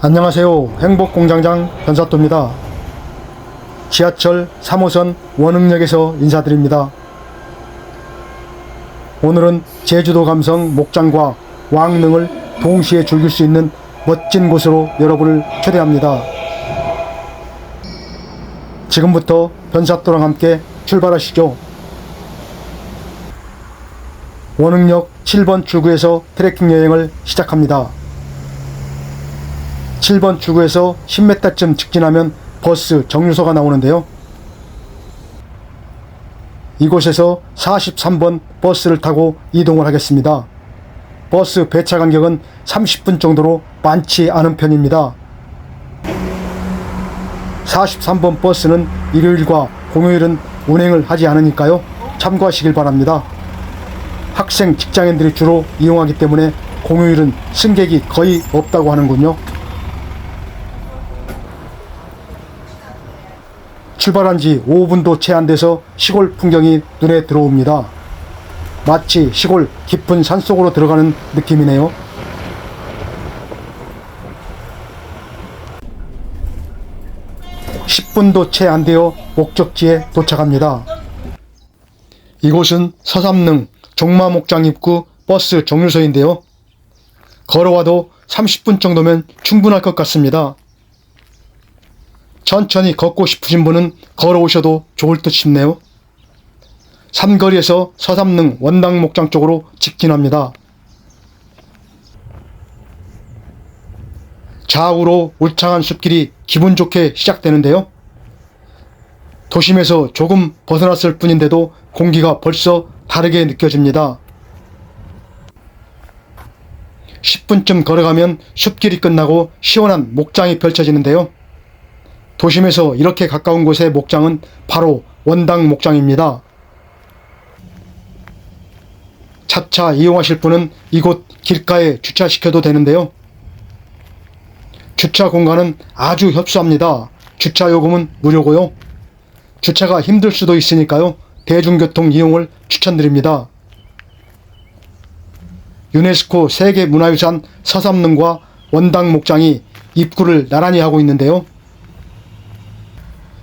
안녕하세요. 행복공장장 변사또입니다. 지하철 3호선 원흥역에서 인사드립니다. 오늘은 제주도 감성 목장과 왕릉을 동시에 즐길 수 있는 멋진 곳으로 여러분을 초대합니다. 지금부터 변사또랑 함께 출발하시죠. 원흥역 7번 출구에서 트레킹 여행을 시작합니다. 7번 출구에서 10m쯤 직진하면 버스 정류소가 나오는데요. 이곳에서 43번 버스를 타고 이동을 하겠습니다. 버스 배차 간격은 30분 정도로 많지 않은 편입니다. 43번 버스는 일요일과 공휴일은 운행을 하지 않으니까요. 참고하시길 바랍니다. 학생, 직장인들이 주로 이용하기 때문에 공휴일은 승객이 거의 없다고 하는군요. 출발한 지 5분도 채 안 돼서 시골 풍경이 눈에 들어옵니다. 마치 시골 깊은 산속으로 들어가는 느낌이네요. (10분도) 채 안 되어 목적지에 도착합니다. 이곳은 서삼릉 종마목장 입구 버스 정류소인데요. 걸어와도 30분 정도면 충분할 것 같습니다. 천천히 걷고 싶으신 분은 걸어오셔도 좋을 듯 싶네요. 삼거리에서 서삼릉 원당목장 쪽으로 직진합니다. 좌우로 울창한 숲길이 기분 좋게 시작되는데요. 도심에서 조금 벗어났을 뿐인데도 공기가 벌써 다르게 느껴집니다. 10분쯤 걸어가면 숲길이 끝나고 시원한 목장이 펼쳐지는데요. 도심에서 이렇게 가까운 곳의 목장은 바로 원당 목장입니다. 차차 이용하실 분은 이곳 길가에 주차시켜도 되는데요. 주차 공간은 아주 협소합니다. 주차 요금은 무료고요. 주차가 힘들 수도 있으니까요. 대중교통 이용을 추천드립니다. 유네스코 세계문화유산 서삼릉과 원당 목장이 입구를 나란히 하고 있는데요.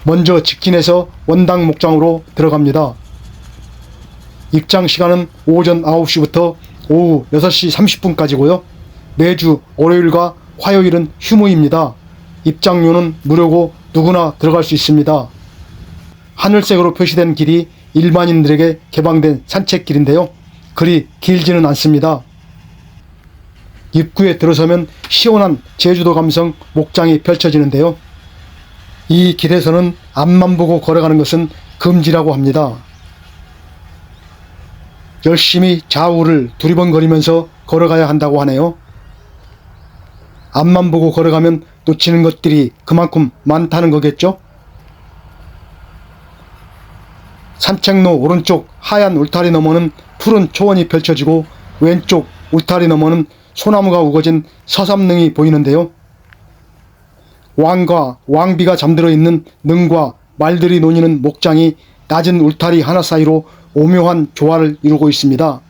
먼저 직진해서 원당 목장으로 들어갑니다. 입장 시간은 오전 9시부터 오후 6시 30분까지고요. 매주 월요일과 화요일은 휴무입니다. 입장료는 무료고 누구나 들어갈 수 있습니다. 하늘색으로 표시된 길이 일반인들에게 개방된 산책길인데요. 그리 길지는 않습니다. 입구에 들어서면 시원한 제주도 감성 목장이 펼쳐지는데요. 이 길에서는 앞만 보고 걸어가는 것은 금지라고 합니다. 열심히 좌우를 두리번거리면서 걸어가야 한다고 하네요. 앞만 보고 걸어가면 놓치는 것들이 그만큼 많다는 거겠죠? 산책로 오른쪽 하얀 울타리 너머는 푸른 초원이 펼쳐지고 왼쪽 울타리 너머는 소나무가 우거진 서삼릉이 보이는데요. 왕과 왕비가 잠들어 있는 능과 말들이 노니는 목장이 낮은 울타리 하나 사이로 오묘한 조화를 이루고 있습니다.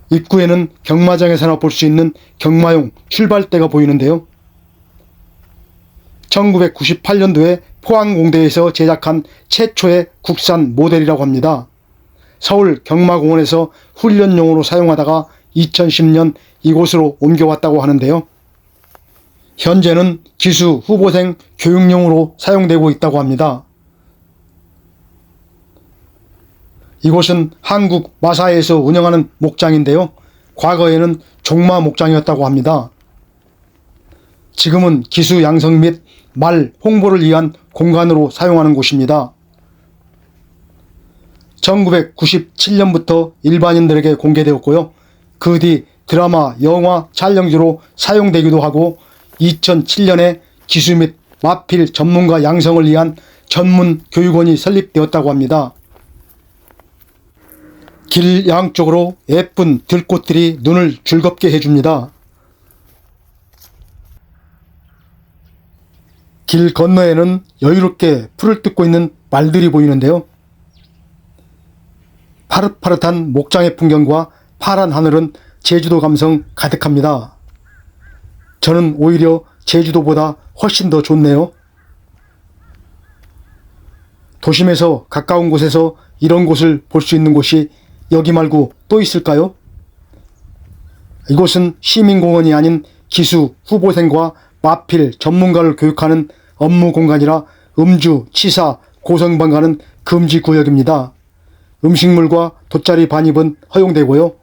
입구에는 경마장에서나 볼 수 있는 경마용 출발대가 보이는데요. 1998년도에 포항공대에서 제작한 최초의 국산 모델이라고 합니다. 서울 경마공원에서 훈련용으로 사용하다가 2010년 이곳으로 옮겨왔다고 하는데요. 현재는 기수 후보생 교육용으로 사용되고 있다고 합니다. 이곳은 한국 마사에서 운영하는 목장인데요. 과거에는 종마 목장이었다고 합니다. 지금은 기수 양성 및 말 홍보를 위한 공간으로 사용하는 곳입니다. 1997년부터 일반인들에게 공개되었고요. 그 뒤 드라마, 영화 촬영지로 사용되기도 하고 2007년에 기수 및 마필 전문가 양성을 위한 전문 교육원이 설립되었다고 합니다. 길 양쪽으로 예쁜 들꽃들이 눈을 즐겁게 해줍니다. 길 건너에는 여유롭게 풀을 뜯고 있는 말들이 보이는데요. 파릇파릇한 목장의 풍경과 파란 하늘은 제주도 감성 가득합니다. 저는 오히려 제주도보다 훨씬 더 좋네요. 도심에서 가까운 곳에서 이런 곳을 볼 수 있는 곳이 여기 말고 또 있을까요? 이곳은 시민공원이 아닌 기수, 후보생과 마필, 전문가를 교육하는 업무 공간이라 음주, 치사, 고성방가는 금지 구역입니다. 음식물과 돗자리 반입은 허용되고요.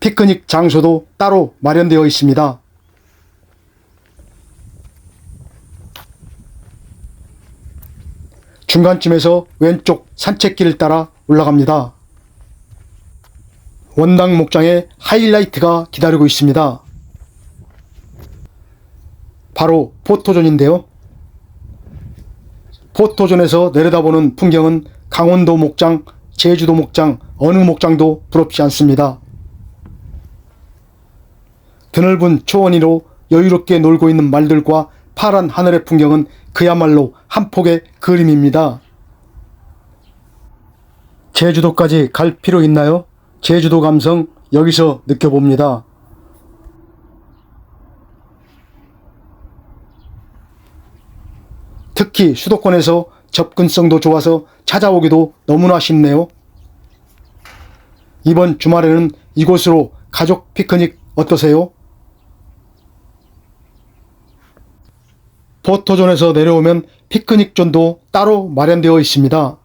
피크닉 장소도 따로 마련되어 있습니다. 중간쯤에서 왼쪽 산책길을 따라 올라갑니다. 원당 목장에 하이라이트가 기다리고 있습니다. 바로 포토존인데요. 포토존에서 내려다보는 풍경은 강원도 목장, 제주도 목장, 어느 목장도 부럽지 않습니다. 드넓은 초원 위로 여유롭게 놀고 있는 말들과 파란 하늘의 풍경은 그야말로 한 폭의 그림입니다. 제주도까지 갈 필요 있나요? 제주도 감성 여기서 느껴봅니다. 특히 수도권에서 접근성도 좋아서 찾아오기도 너무나 쉽네요. 이번 주말에는 이곳으로 가족 피크닉 어떠세요? 포토존에서 내려오면 피크닉존도 따로 마련되어 있습니다.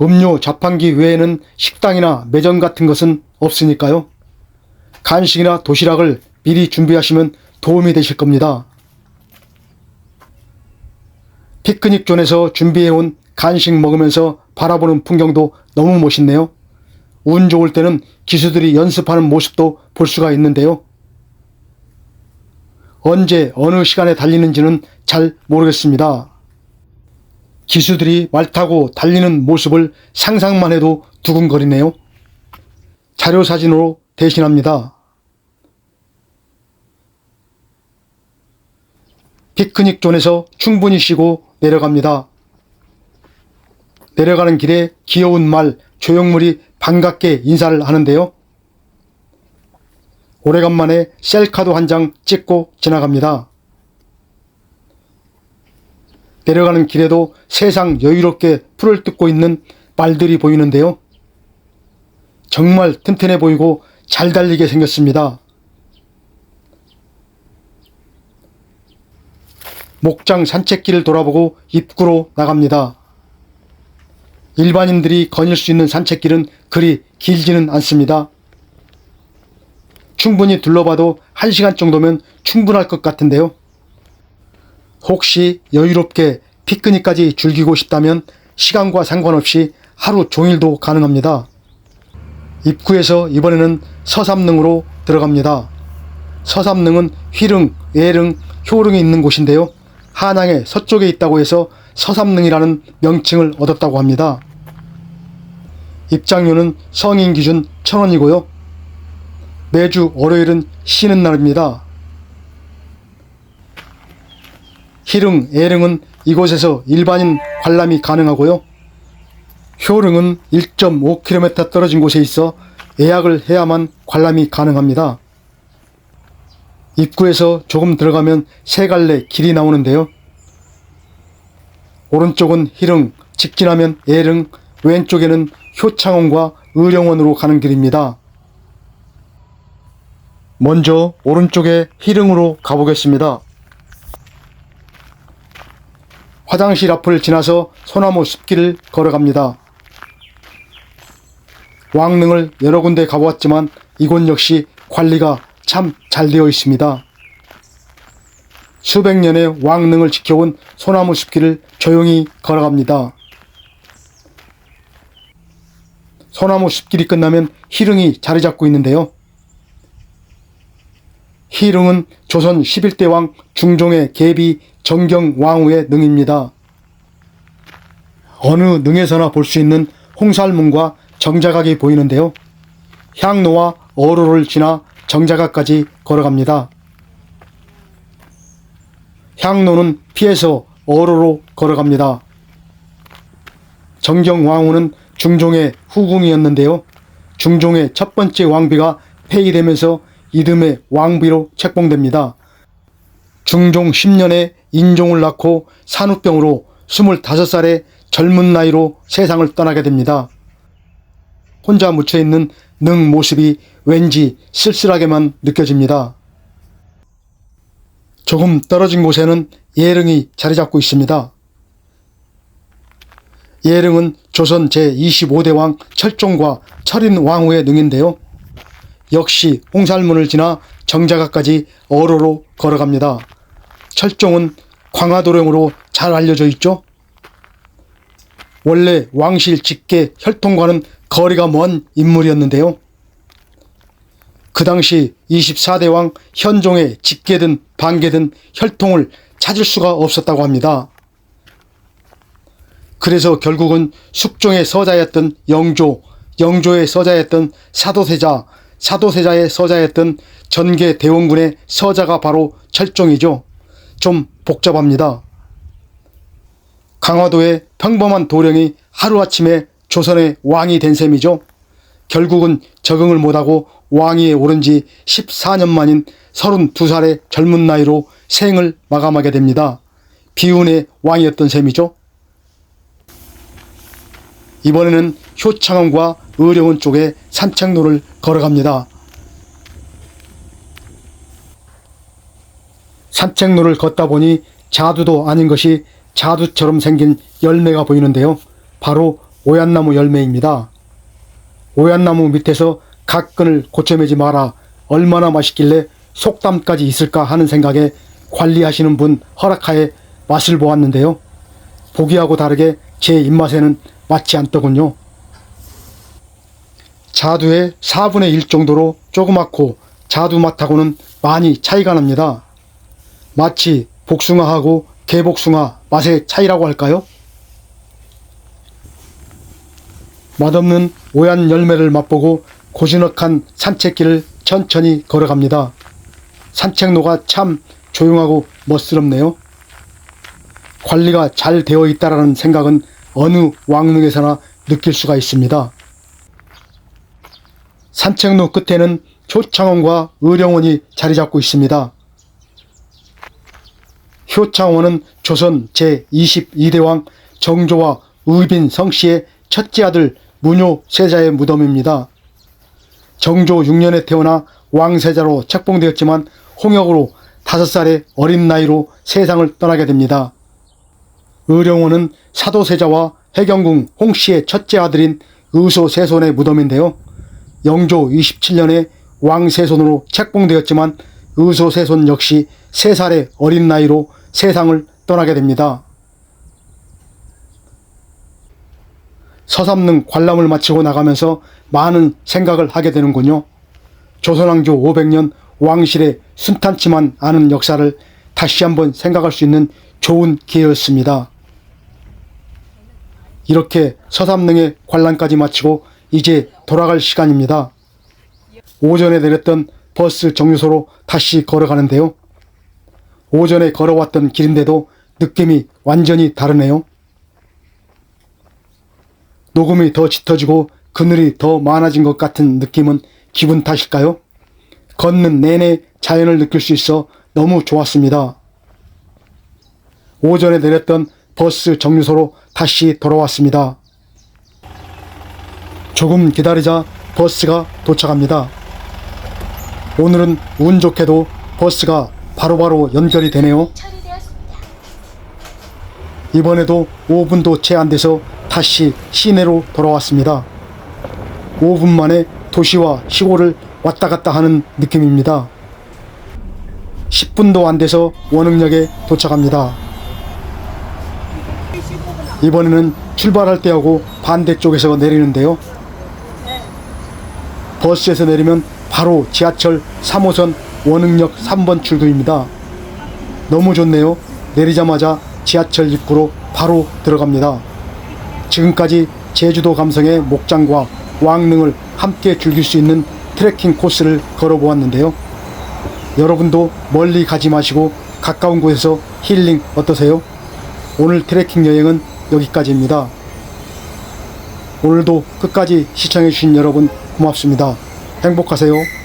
음료 자판기 외에는 식당이나 매점 같은 것은 없으니까요. 간식이나 도시락을 미리 준비하시면 도움이 되실 겁니다. 피크닉존에서 준비해온 간식 먹으면서 바라보는 풍경도 너무 멋있네요. 운 좋을 때는 기수들이 연습하는 모습도 볼 수가 있는데요. 언제 어느 시간에 달리는지는 잘 모르겠습니다. 기수들이 말 타고 달리는 모습을 상상만 해도 두근거리네요. 자료사진으로 대신합니다. 피크닉존에서 충분히 쉬고 내려갑니다. 내려가는 길에 귀여운 말 조형물이 반갑게 인사를 하는데요. 오래간만에 셀카도 한 장 찍고 지나갑니다. 내려가는 길에도 세상 여유롭게 풀을 뜯고 있는 말들이 보이는데요. 정말 튼튼해 보이고 잘 달리게 생겼습니다. 목장 산책길을 돌아보고 입구로 나갑니다. 일반인들이 거닐 수 있는 산책길은 그리 길지는 않습니다. 충분히 둘러봐도 1시간 정도면 충분할 것 같은데요. 혹시 여유롭게 피크닉까지 즐기고 싶다면 시간과 상관없이 하루 종일도 가능합니다. 입구에서 이번에는 서삼릉으로 들어갑니다. 서삼릉은 휘릉, 예릉, 효릉이 있는 곳인데요. 한양의 서쪽에 있다고 해서 서삼릉이라는 명칭을 얻었다고 합니다. 입장료는 성인 기준 1,000원이고요. 매주 월요일은 쉬는 날입니다. 희릉, 예릉은 이곳에서 일반인 관람이 가능하고요. 효릉은 1.5km 떨어진 곳에 있어 예약을 해야만 관람이 가능합니다. 입구에서 조금 들어가면 세 갈래 길이 나오는데요. 오른쪽은 희릉, 직진하면 예릉, 왼쪽에는 효창원과 의령원으로 가는 길입니다. 먼저 오른쪽에 희릉으로 가보겠습니다. 화장실 앞을 지나서 소나무 숲길을 걸어갑니다. 왕릉을 여러 군데 가보았지만 이곳 역시 관리가 참 잘 되어 있습니다. 수백 년의 왕릉을 지켜온 소나무 숲길을 조용히 걸어갑니다. 소나무 숲길이 끝나면 희릉이 자리 잡고 있는데요. 희릉은 조선 11대 왕 중종의 계비 정경왕후의 능입니다. 어느 능에서나 볼 수 있는 홍살문과 정자각이 보이는데요. 향로와 어로를 지나 정자각까지 걸어갑니다. 향로는 피해서 어로로 걸어갑니다. 정경왕후는 중종의 후궁이었는데요. 중종의 첫 번째 왕비가 폐위되면서 이듬해 왕비로 책봉됩니다. 중종 10년에 인종을 낳고 산후병으로 25살의 젊은 나이로 세상을 떠나게 됩니다. 혼자 묻혀있는 능 모습이 왠지 쓸쓸하게만 느껴집니다. 조금 떨어진 곳에는 예릉이 자리 잡고 있습니다. 예릉은 조선 제25대 왕 철종과 철인 왕후의 능인데요. 역시 홍살문을 지나 정자가까지 어로로 걸어갑니다. 철종은 광화도령으로 잘 알려져 있죠. 원래 왕실 직계 혈통과는 거리가 먼 인물이었는데요. 그 당시 24대 왕 현종의 직계든 반계든 혈통을 찾을 수가 없었다고 합니다. 그래서 결국은 숙종의 서자였던 영조, 영조의 서자였던 사도세자, 사도세자의 서자였던 전개대원군의 서자가 바로 철종이죠. 좀 복잡합니다. 강화도의 평범한 도령이 하루아침에 조선의 왕이 된 셈이죠. 결국은 적응을 못하고 왕위에 오른 지 14년 만인 32살의 젊은 나이로 생을 마감하게 됩니다. 비운의 왕이었던 셈이죠. 이번에는 효창원과 의령원 쪽에 산책로를 걸어갑니다. 산책로를 걷다 보니 자두도 아닌 것이 자두처럼 생긴 열매가 보이는데요. 바로 오얏나무 열매입니다. 오얏나무 밑에서 각근을 고쳐매지 마라. 얼마나 맛있길래 속담까지 있을까 하는 생각에 관리하시는 분 허락하에 맛을 보았는데요. 보기하고 다르게 제 입맛에는 맞지 않더군요. 자두의 4분의 1 정도로 조그맣고 자두 맛하고는 많이 차이가 납니다. 마치 복숭아하고 개복숭아 맛의 차이라고 할까요? 맛없는 오얏 열매를 맛보고 고즈넉한 산책길을 천천히 걸어갑니다. 산책로가 참 조용하고 멋스럽네요. 관리가 잘 되어 있다라는 생각은 어느 왕릉에서나 느낄 수가 있습니다. 산책로 끝에는 효창원과 의령원이 자리 잡고 있습니다. 효창원은 조선 제22대 왕 정조와 의빈 성씨의 첫째 아들 문효세자의 무덤입니다. 정조 6년에 태어나 왕세자로 책봉되었지만 홍역으로 5살의 어린 나이로 세상을 떠나게 됩니다. 의령원은 사도세자와 해경궁 홍씨의 첫째 아들인 의소세손의 무덤인데요. 영조 27년에 왕세손으로 책봉되었지만 의소세손 역시 3살의 어린 나이로 세상을 떠나게 됩니다. 서삼릉 관람을 마치고 나가면서 많은 생각을 하게 되는군요. 조선왕조 500년 왕실의 순탄치만 않은 역사를 다시 한번 생각할 수 있는 좋은 기회였습니다. 이렇게 서삼릉의 관람까지 마치고 이제 돌아갈 시간입니다. 오전에 내렸던 버스 정류소로 다시 걸어가는데요. 오전에 걸어왔던 길인데도 느낌이 완전히 다르네요. 녹음이 더 짙어지고 그늘이 더 많아진 것 같은 느낌은 기분 탓일까요? 걷는 내내 자연을 느낄 수 있어 너무 좋았습니다. 오전에 내렸던 버스 정류소로 다시 돌아왔습니다. 조금 기다리자 버스가 도착합니다. 오늘은 운 좋게도 버스가 바로바로 연결이 되네요. 이번에도 5분도 채 안 돼서 다시 시내로 돌아왔습니다. 5분 만에 도시와 시골을 왔다 갔다 하는 느낌입니다. 10분도 안 돼서 원흥역에 도착합니다. 이번에는 출발할 때하고 반대쪽에서 내리는데요. 버스에서 내리면 바로 지하철 3호선 원흥역 3번 출구입니다. 너무 좋네요. 내리자마자 지하철 입구로 바로 들어갑니다. 지금까지 제주도 감성의 목장과 왕릉을 함께 즐길 수 있는 트레킹 코스를 걸어보았는데요. 여러분도 멀리 가지 마시고 가까운 곳에서 힐링 어떠세요? 오늘 트레킹 여행은 여기까지입니다. 오늘도 끝까지 시청해주신 여러분 고맙습니다. 행복하세요.